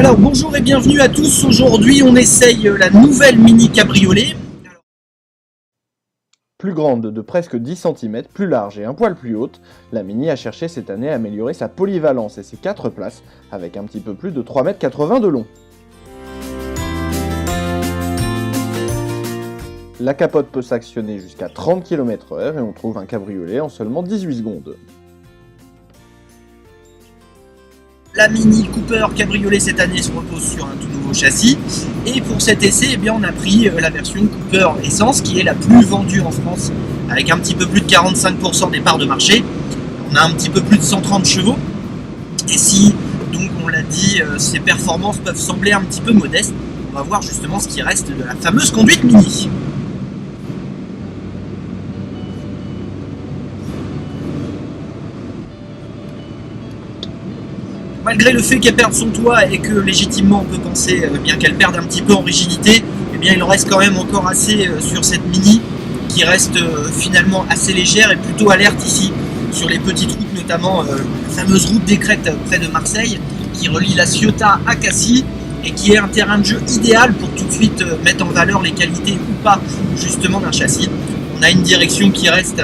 Alors bonjour et bienvenue à tous. Aujourd'hui on essaye la nouvelle Mini Cabriolet. Plus grande de presque 10 cm, plus large et un poil plus haute, la Mini a cherché cette année à améliorer sa polyvalence et ses 4 places, avec un petit peu plus de 3,80 m de long. La capote peut s'actionner jusqu'à 30 km/h et on trouve un cabriolet en seulement 18 secondes. La Mini Cooper Cabriolet cette année se repose sur un tout nouveau châssis. Et pour cet essai, eh bien, on a pris la version Cooper Essence qui est la plus vendue en France, avec un petit peu plus de 45% des parts de marché. On a un petit peu plus de 130 chevaux. Et si, donc on l'a dit, ces performances peuvent sembler un petit peu modestes, on va voir justement ce qui reste de la fameuse conduite Mini. Malgré le fait qu'elle perde son toit et que légitimement on peut penser bien qu'elle perde un petit peu en rigidité, eh bien il en reste quand même encore assez sur cette Mini qui reste finalement assez légère et plutôt alerte ici sur les petites routes, notamment la fameuse route des Crêtes près de Marseille qui relie la Ciotat à Cassis et qui est un terrain de jeu idéal pour tout de suite mettre en valeur les qualités ou pas justement d'un châssis. On a une direction qui reste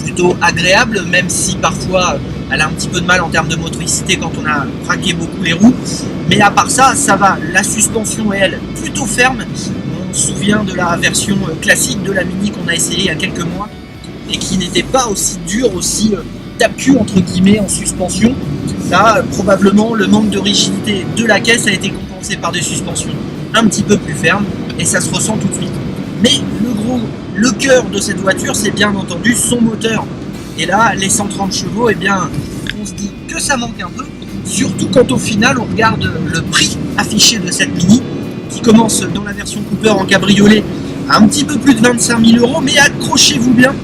plutôt agréable, même si parfois elle a un petit peu de mal en termes de motricité quand on a craqué beaucoup les roues, mais à part ça, ça va. La suspension est elle plutôt ferme. On se souvient de la version classique de la Mini qu'on a essayé il y a quelques mois et qui n'était pas aussi dure, aussi tape-cul entre guillemets en suspension. Là, probablement le manque de rigidité de la caisse a été compensé par des suspensions un petit peu plus fermes et ça se ressent tout de suite. Mais le cœur de cette voiture, c'est bien entendu son moteur. Et là, les 130 chevaux, eh bien, on se dit que ça manque un peu, surtout quand au final on regarde le prix affiché de cette Mini, qui commence dans la version Cooper en cabriolet à un petit peu plus de 25 000 €, mais accrochez-vous bien,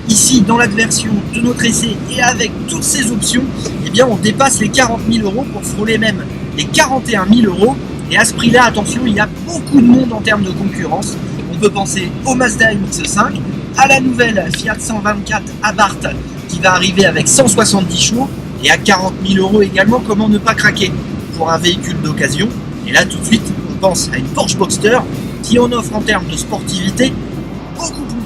ici dans la version de notre essai et avec toutes ces options, eh bien, on dépasse les 40 000 € pour frôler même les 41 000 €. Et à ce prix-là, attention, il y a beaucoup de monde en termes de concurrence. On peut penser au Mazda MX-5, à la nouvelle Fiat 124 Abarth qui va arriver avec 170 chevaux et à 40 000 € également. Comment ne pas craquer pour un véhicule d'occasion? Et là tout de suite on pense à une Porsche Boxster qui en offre en termes de sportivité beaucoup plus.